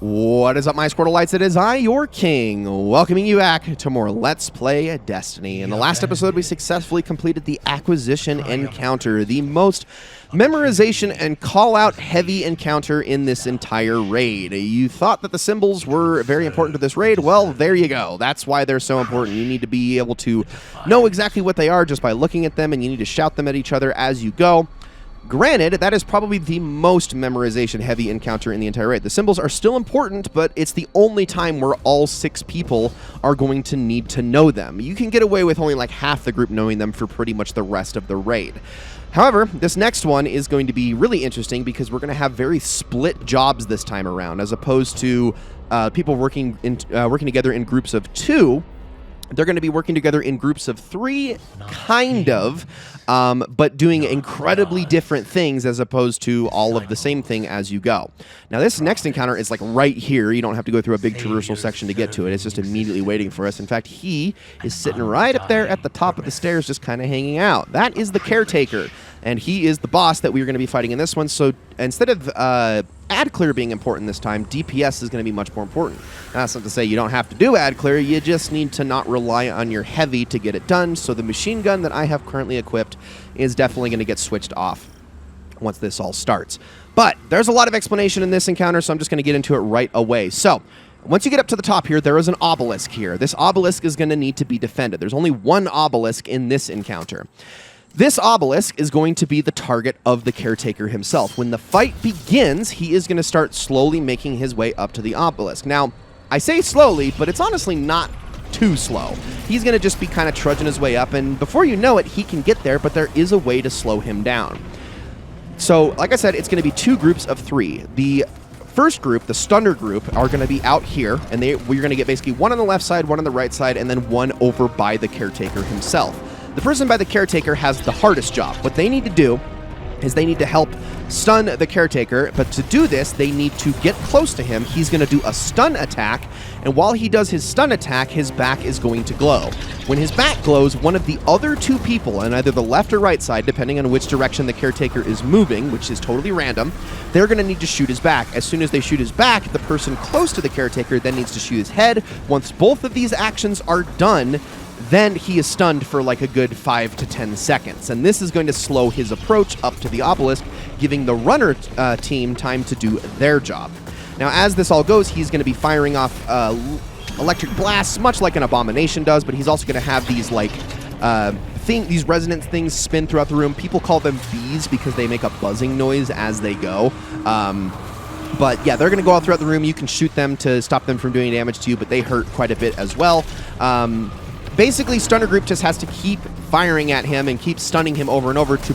What is up, my Squirtleites? It is I, your king, welcoming you back to more Let's Play Destiny. In the last episode, we successfully completed the Acquisition Encounter, the most memorization and call-out heavy encounter in this entire raid. You thought that the symbols were very important to this raid? Well, there you go. That's why they're so important. You need to be able to know exactly what they are just by looking at them, and you need to shout them at each other as you go. Granted, that is probably the most memorization-heavy encounter in the entire raid. The symbols are still important, but it's the only time where all 6 people are going to need to know them. You can get away with only like half the group knowing them for pretty much the rest of the raid. However, this next one is going to be really interesting because we're going to have very split jobs this time around, as opposed to people working together in groups of 2. They're going to be working together in groups of 3, kind of, but doing incredibly different things as opposed to all of the same thing as you go. Now, this next encounter is like right here. You don't have to go through a big traversal section to get to it. It's just immediately waiting for us. In fact, he is sitting right up there at the top of the stairs just kind of hanging out. That is the Caretaker, and he is the boss that we're going to be fighting in this one. So instead of ad clear being important this time, DPS is going to be much more important. Now, that's not to say you don't have to do ad clear, you just need to not rely on your heavy to get it done. So the machine gun that I have currently equipped is definitely going to get switched off once this all starts. But there's a lot of explanation in this encounter, so I'm just going to get into it right away. So once you get up to the top here, there is an obelisk here. This obelisk is going to need to be defended. There's only one obelisk in this encounter. This obelisk is going to be the target of the Caretaker himself. When the fight begins, he is going to start slowly making his way up to the obelisk. Now, I say slowly, but it's honestly not too slow. He's going to just be kind of trudging his way up, and before you know it, he can get there, but there is a way to slow him down. So, like I said, it's going to be 2 groups of 3. The first group, the Stunner group, are going to be out here, and we're going to get basically one on the left side, one on the right side, and then one over by the Caretaker himself. The person by the Caretaker has the hardest job. What they need to do is they need to help stun the Caretaker, but to do this, they need to get close to him. He's going to do a stun attack, and while he does his stun attack, his back is going to glow. When his back glows, one of the other 2 people on either the left or right side, depending on which direction the Caretaker is moving, which is totally random, they're going to need to shoot his back. As soon as they shoot his back, the person close to the Caretaker then needs to shoot his head. Once both of these actions are done, then he is stunned for like a good 5 to 10 seconds. And this is going to slow his approach up to the obelisk, giving the runner team time to do their job. Now, as this all goes, he's going to be firing off electric blasts, much like an Abomination does, but he's also going to have these like these resonance things spin throughout the room. People call them bees because they make a buzzing noise as they go. But yeah, they're going to go all throughout the room. You can shoot them to stop them from doing damage to you, but they hurt quite a bit as well. Basically, Stunner Group just has to keep firing at him and keep stunning him over and over to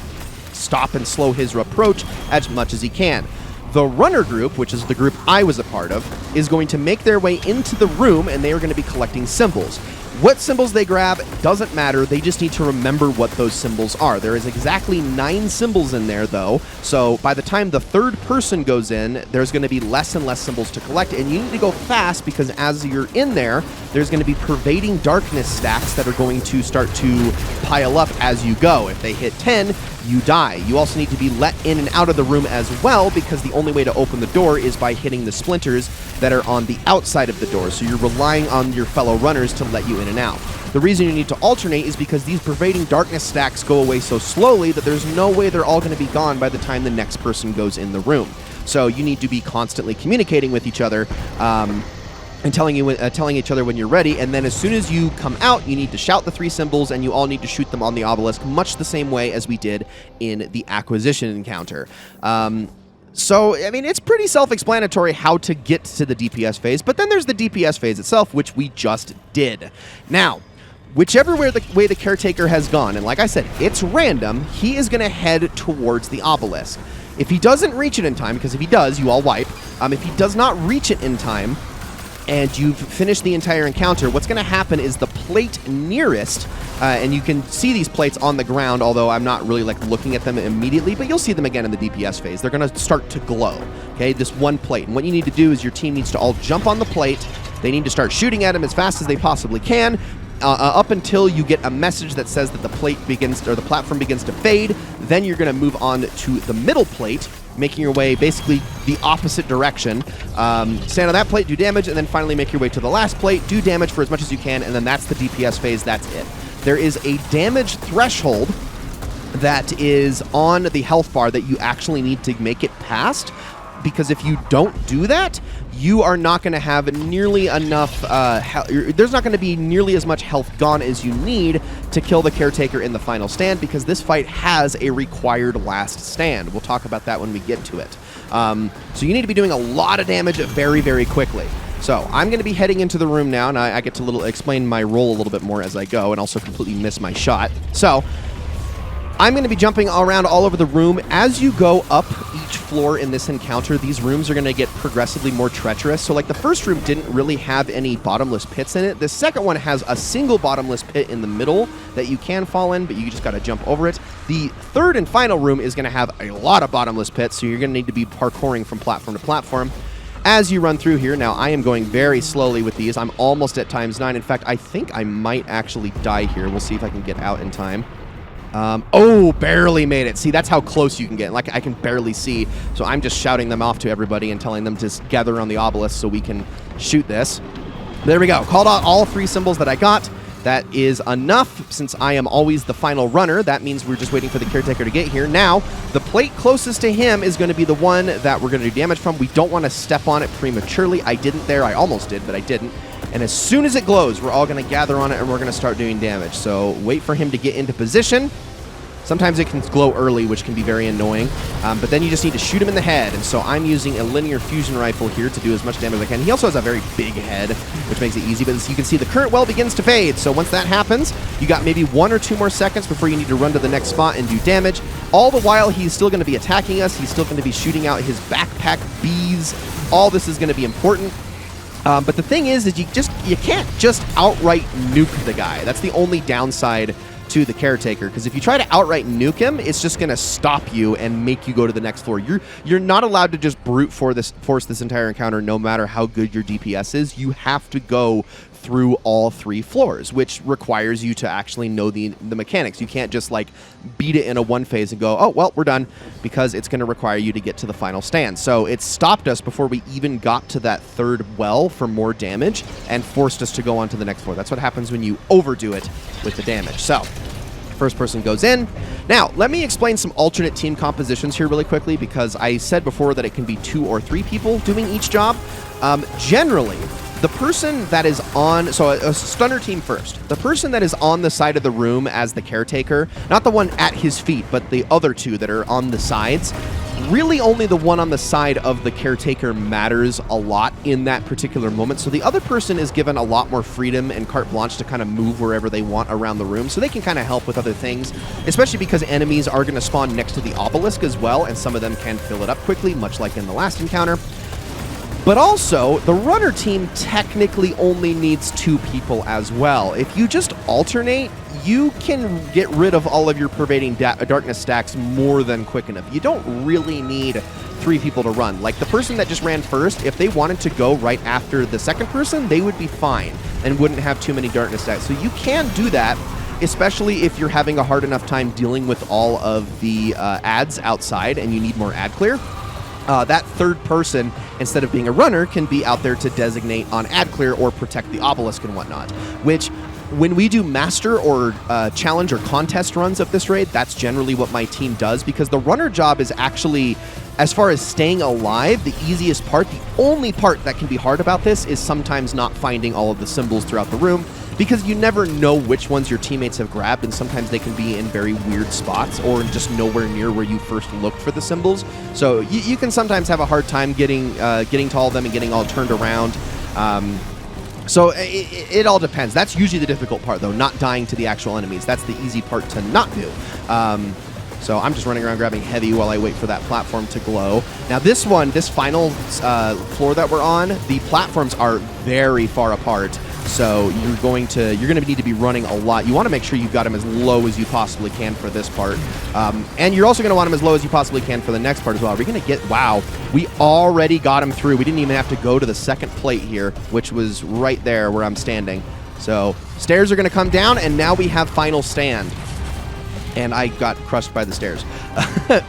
stop and slow his approach as much as he can. The Runner Group, which is the group I was a part of, is going to make their way into the room, and they are going to be collecting symbols. What symbols they grab doesn't matter. They just need to remember what those symbols are. There is exactly 9 symbols in there, though, so by the time the 3rd person goes in, there's going to be less and less symbols to collect, and you need to go fast because as you're in there, there's going to be pervading darkness stacks that are going to start to pile up as you go. If they hit 10, you die. You also need to be let in and out of the room as well, because the only way to open the door is by hitting the splinters that are on the outside of the door, so you're relying on your fellow runners to let you in and out. The reason you need to alternate is because these pervading darkness stacks go away so slowly that there's no way they're all going to be gone by the time the next person goes in the room. So you need to be constantly communicating with each other and telling each other when you're ready, and then as soon as you come out, you need to shout the 3 symbols, and you all need to shoot them on the obelisk, much the same way as we did in the Acquisition encounter. So, I mean, it's pretty self-explanatory how to get to the DPS phase, but then there's the DPS phase itself, which we just did. Now, whichever way the Caretaker has gone, and like I said, it's random, he is going to head towards the obelisk. If he doesn't reach it in time, because if he does, you all wipe. If he does not reach it in time, and you've finished the entire encounter, what's going to happen is the plate nearest, and you can see these plates on the ground, although I'm not really like looking at them immediately, but you'll see them again in the DPS phase. They're going to start to glow, okay, this one plate. And what you need to do is your team needs to all jump on the plate. They need to start shooting at him as fast as they possibly can, up until you get a message that says that the plate begins, or the platform begins to fade. Then you're going to move on to the middle plate, making your way basically the opposite direction. Stand on that plate, do damage, and then finally make your way to the last plate, do damage for as much as you can, and then that's the DPS phase. That's it. There is a damage threshold that is on the health bar that you actually need to make it past, because if you don't do that, you are not going to have nearly enough, there's not going to be nearly as much health gone as you need to kill the Caretaker in the final stand, because this fight has a required last stand. We'll talk about that when we get to it. So you need to be doing a lot of damage very, very quickly. So I'm going to be heading into the room now, and I get to explain my role a little bit more as I go, and also completely miss my shot. So I'm going to be jumping around all over the room. As you go up each floor in this encounter, these rooms are going to get progressively more treacherous. So like the first room didn't really have any bottomless pits in it. The second one has a single bottomless pit in the middle that you can fall in, but you just got to jump over it. The third and final room is going to have a lot of bottomless pits, so you're going to need to be parkouring from platform to platform as you run through here. Now, I am going very slowly with these. I'm almost at ×9. In fact, I think I might actually die here. We'll see if I can get out in time. Oh, barely made it. See, that's how close you can get. Like, I can barely see. So I'm just shouting them off to everybody and telling them to gather on the obelisk so we can shoot this. There we go. Called out all 3 symbols that I got. That is enough. Since I am always the final runner, that means we're just waiting for the Caretaker to get here. Now, the plate closest to him is going to be the one that we're going to do damage from. We don't want to step on it prematurely. I didn't there. I almost did, but I didn't. And as soon as it glows, we're all going to gather on it and we're going to start doing damage. So wait for him to get into position. Sometimes it can glow early, which can be very annoying, but then you just need to shoot him in the head, and so I'm using a linear fusion rifle here to do as much damage as I can. He also has a very big head, which makes it easy, but as you can see, the current well begins to fade, so once that happens, you got maybe 1 or 2 more seconds before you need to run to the next spot and do damage. All the while, he's still going to be attacking us. He's still going to be shooting out his backpack bees. All this is going to be important. But the thing is you can't just outright nuke the guy. That's the only downside to the Caretaker, because if you try to outright nuke him, it's just going to stop you and make you go to the next floor. You're not allowed to just brute force this entire encounter, no matter how good your DPS is. You have to go through all 3 floors, which requires you to actually know the mechanics. You can't just like beat it in a one phase and go, oh, well, we're done, because it's going to require you to get to the final stand. So it stopped us before we even got to that 3rd well for more damage and forced us to go on to the next floor. That's what happens when you overdo it with the damage. So first person goes in. Now, let me explain some alternate team compositions here really quickly, because I said before that it can be 2 or 3 people doing each job. Generally, the person that is on, so a stunner team first, the person that is on the side of the room as the Caretaker, not the one at his feet, but the other 2 that are on the sides, really only the one on the side of the Caretaker matters a lot in that particular moment. So the other person is given a lot more freedom and carte blanche to kind of move wherever they want around the room, so they can kind of help with other things, especially because enemies are going to spawn next to the obelisk as well, and some of them can fill it up quickly, much like in the last encounter. But also, the runner team technically only needs 2 people as well. If you just alternate, you can get rid of all of your pervading darkness stacks more than quick enough. You don't really need 3 people to run. Like the person that just ran first, if they wanted to go right after the second person, they would be fine and wouldn't have too many darkness stacks. So you can do that, especially if you're having a hard enough time dealing with all of the ads outside and you need more ad clear. That 3rd person, instead of being a runner, can be out there to designate on ad clear or protect the obelisk and whatnot, which when we do master or challenge or contest runs of this raid, that's generally what my team does, because the runner job is actually, as far as staying alive, the easiest part. The only part that can be hard about this is sometimes not finding all of the symbols throughout the room, because you never know which ones your teammates have grabbed, and sometimes they can be in very weird spots or just nowhere near where you first looked for the symbols. So you can sometimes have a hard time getting to all of them and getting all turned around. So it all depends. That's usually the difficult part, though, not dying to the actual enemies. That's the easy part to not do. So I'm just running around grabbing heavy while I wait for that platform to glow. Now this final floor that we're on, the platforms are very far apart. So you're going to need to be running a lot. You want to make sure you've got them as low as you possibly can for this part. And you're also going to want them as low as you possibly can for the next part as well. Are we going to get... Wow, we already got him through. We didn't even have to go to the second plate here, which was right there where I'm standing. So stairs are going to come down, and now we have final stand. And I got crushed by the stairs.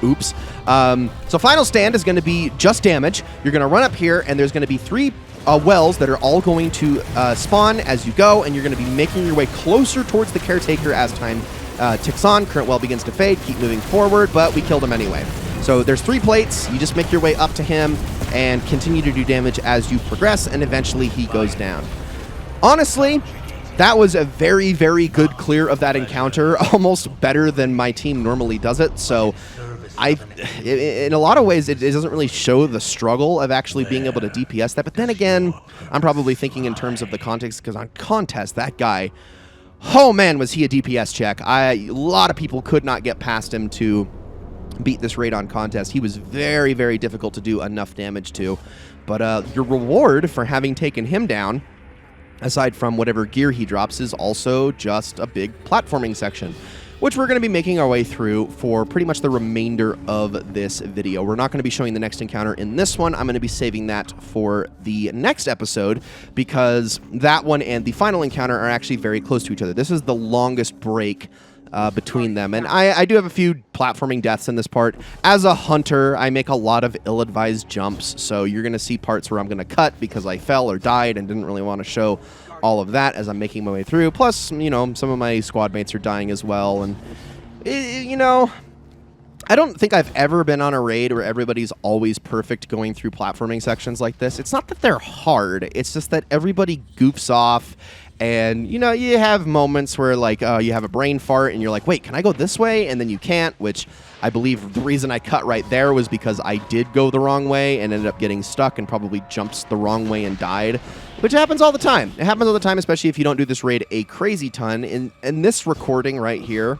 Oops. So final stand is going to be just damage. You're going to run up here, and there's going to be 3 wells that are all going to spawn as you go, and you're going to be making your way closer towards the Caretaker as time ticks on. Current well begins to fade. Keep moving forward, but we killed him anyway. So there's 3 plates. You just make your way up to him and continue to do damage as you progress, and eventually he goes down. Honestly, that was a very, very good clear of that encounter, almost better than my team normally does it. So in a lot of ways, it doesn't really show the struggle of actually being able to DPS that. But then again, I'm probably thinking in terms of the context, because on contest, that guy, oh man, was he a DPS check. A lot of people could not get past him to beat this raid on contest. He was very, very difficult to do enough damage to. But your reward for having taken him down, aside from whatever gear he drops, is also just a big platforming section, which we're going to be making our way through for pretty much the remainder of this video. We're not going to be showing the next encounter in this one. I'm going to be saving that for the next episode, because that one and the final encounter are actually very close to each other. This is the longest break between them. And I do have a few platforming deaths in this part. As a hunter, I make a lot of ill-advised jumps, so you're going to see parts where I'm going to cut because I fell or died and didn't really want to show all of that as I'm making my way through. Plus, you know, some of my squad mates are dying as well. And, you know, I don't think I've ever been on a raid where everybody's always perfect going through platforming sections like this. It's not that they're hard. It's just that everybody goofs off. And, you know, you have moments where, like, you have a brain fart and you're like, wait, can I go this way? And then you can't, which I believe the reason I cut right there was because I did go the wrong way and ended up getting stuck and probably jumped the wrong way and died, which happens all the time. It happens all the time, especially if you don't do this raid a crazy ton. In this recording right here,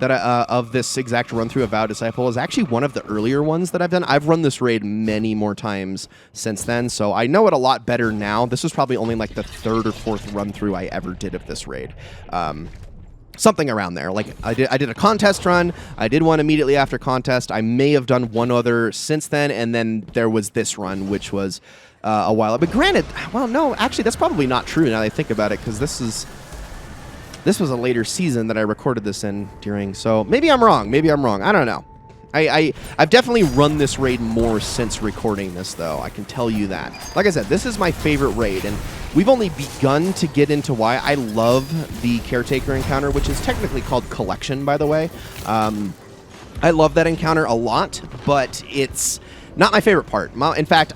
that of this exact run-through of Vow Disciple is actually one of the earlier ones that I've done. I've run this raid many more times since then, so I know it a lot better now. This was probably only like the 3rd or 4th run-through I ever did of this raid. Something around there. Like, I did a contest run. I did one immediately after contest. I may have done one other since then, and then there was this run, which was a while. But granted, well, no, actually, that's probably not true now that I think about it, because this was a later season that I recorded this in during, so maybe I'm wrong. Maybe I'm wrong. I don't know. I've definitely run this raid more since recording this, though. I can tell you that. Like I said, this is my favorite raid, and we've only begun to get into why I love the Caretaker encounter, which is technically called Collection, by the way. I love that encounter a lot, but it's not my favorite part. In fact,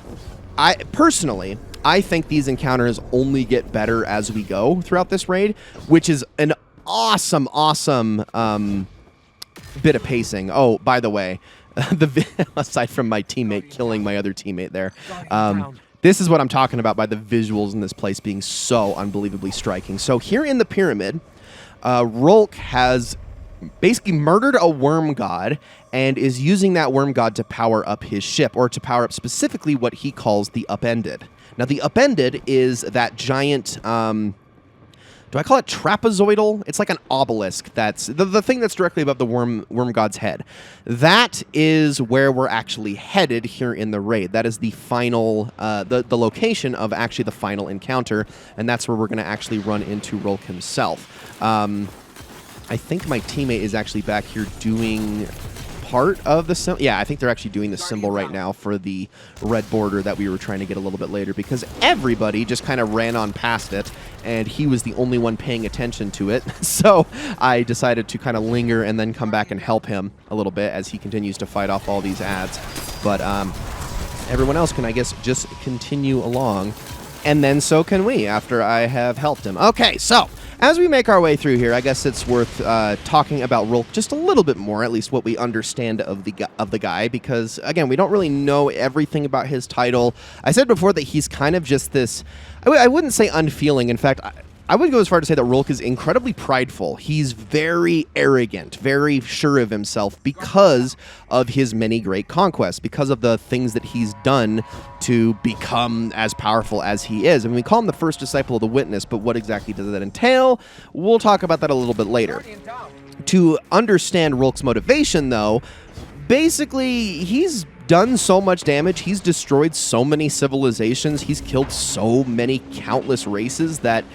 I think these encounters only get better as we go throughout this raid, which is an awesome, awesome bit of pacing. Oh, by the way, aside from my teammate killing my other teammate there, this is what I'm talking about by the visuals in this place being so unbelievably striking. So here in the pyramid, Rolk has basically murdered a worm god and is using that worm god to power up his ship, or to power up specifically what he calls the Upended. Now, the Upended is that giant, do I call it trapezoidal? It's like an obelisk that's, the thing that's directly above the worm god's head. That is where we're actually headed here in the raid. That is the final, the location of actually the final encounter, and that's where we're going to actually run into Rolk himself. I think my teammate is actually back here doing part of the symbol. Yeah, I think they're actually doing the symbol right now for the red border that we were trying to get a little bit later, because everybody just kind of ran on past it, and he was the only one paying attention to it. So I decided to kind of linger and then come back and help him a little bit as he continues to fight off all these ads. But everyone else can, I guess, just continue along, and then so can we after I have helped him. Okay, so as we make our way through here, I guess it's worth talking about Rolk just a little bit more, at least what we understand of the guy, because, again, we don't really know everything about his title. I said before that he's kind of just this, I wouldn't say unfeeling. In fact, I would go as far to say that Rolk is incredibly prideful. He's very arrogant, very sure of himself because of his many great conquests, because of the things that he's done to become as powerful as he is. I mean, we call him the first disciple of the Witness, but what exactly does that entail? We'll talk about that a little bit later. To understand Rolk's motivation, though, basically, he's done so much damage, he's destroyed so many civilizations, he's killed so many countless races that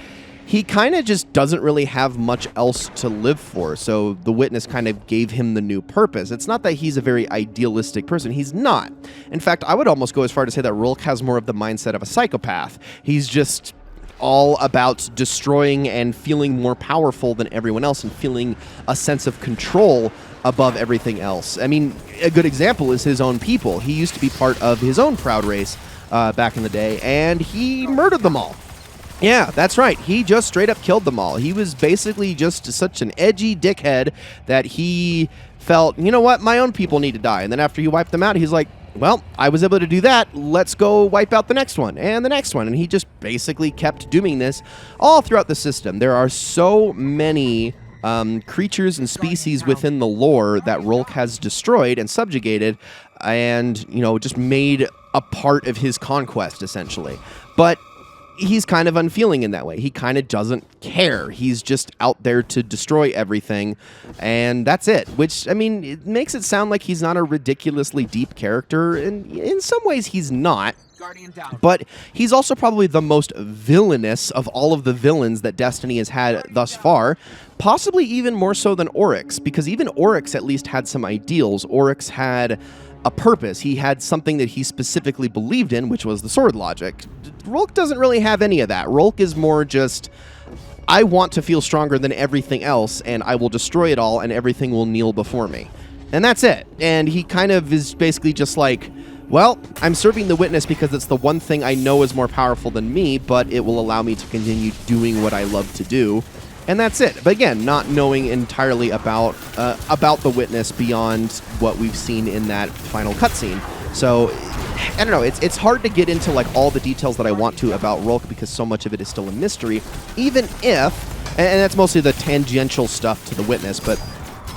he kind of just doesn't really have much else to live for. So the witness kind of gave him the new purpose. It's not that he's a very idealistic person. He's not. In fact, I would almost go as far to say that Rolk has more of the mindset of a psychopath. He's just all about destroying and feeling more powerful than everyone else and feeling a sense of control above everything else. I mean, a good example is his own people. He used to be part of his own proud race back in the day, and he murdered them all. Yeah, that's right. He just straight up killed them all. He was basically just such an edgy dickhead that he felt, you know what, my own people need to die. And then after he wiped them out, he's like, well, I was able to do that. Let's go wipe out the next one and the next one. And he just basically kept doing this all throughout the system. There are so many creatures and species within the lore that Rolk has destroyed and subjugated and, you know, just made a part of his conquest, essentially. But he's kind of unfeeling in that way. He kind of doesn't care. He's just out there to destroy everything, and that's it. Which, I mean, it makes it sound like he's not a ridiculously deep character, and in some ways he's not. But he's also probably the most villainous of all of the villains that Destiny has had thus far, possibly even more so than Oryx, because even Oryx at least had some ideals. Oryx had a purpose. He had something that he specifically believed in, which was the sword logic. Rolk doesn't really have any of that. Rolk is more just, I want to feel stronger than everything else, and I will destroy it all, and everything will kneel before me. And that's it. And he kind of is basically just like, well, I'm serving the witness because it's the one thing I know is more powerful than me, but it will allow me to continue doing what I love to do. And that's it. But again, not knowing entirely about the witness beyond what we've seen in that final cutscene. So, I don't know. It's hard to get into like all the details that I want to about Rolk because so much of it is still a mystery. Even if, and that's mostly the tangential stuff to the witness, but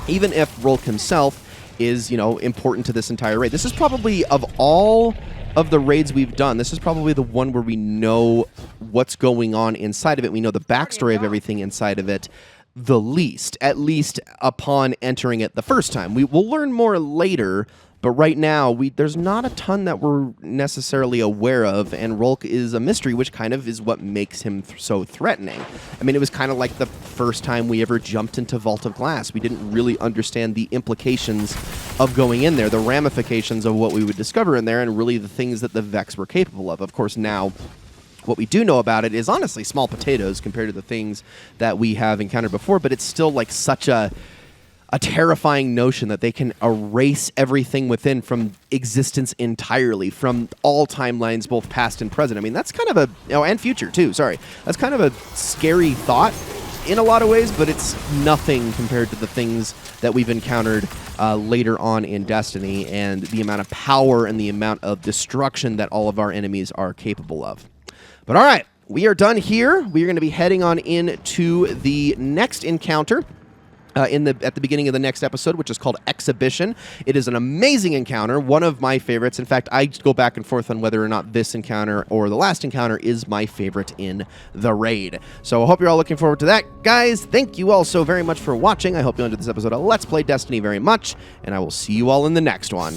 even if Rolk himself is, you know, important to this entire raid, this is probably, of all of the raids we've done, this is probably the one where we know what's going on inside of it. We know the backstory of everything inside of it the least, at least upon entering it the first time. We'll learn more later, but right now, there's not a ton that we're necessarily aware of, and Rolk is a mystery, which kind of is what makes him so threatening. I mean, it was kind of like the first time we ever jumped into Vault of Glass. We didn't really understand the implications of going in there, the ramifications of what we would discover in there, and really the things that the Vex were capable of. Of course, now, what we do know about it is honestly small potatoes compared to the things that we have encountered before, but it's still like such a terrifying notion that they can erase everything within from existence entirely, from all timelines, both past and present. I mean, that's kind of and future too, sorry. That's kind of a scary thought in a lot of ways, but it's nothing compared to the things that we've encountered later on in Destiny and the amount of power and the amount of destruction that all of our enemies are capable of. But all right, we are done here. We are going to be heading on into the next encounter at the beginning of the next episode, which is called Exhibition. It is an amazing encounter, one of my favorites. In fact, I go back and forth on whether or not this encounter or the last encounter is my favorite in the raid. So I hope you're all looking forward to that. Guys, thank you all so very much for watching. I hope you enjoyed this episode of Let's Play Destiny very much, and I will see you all in the next one.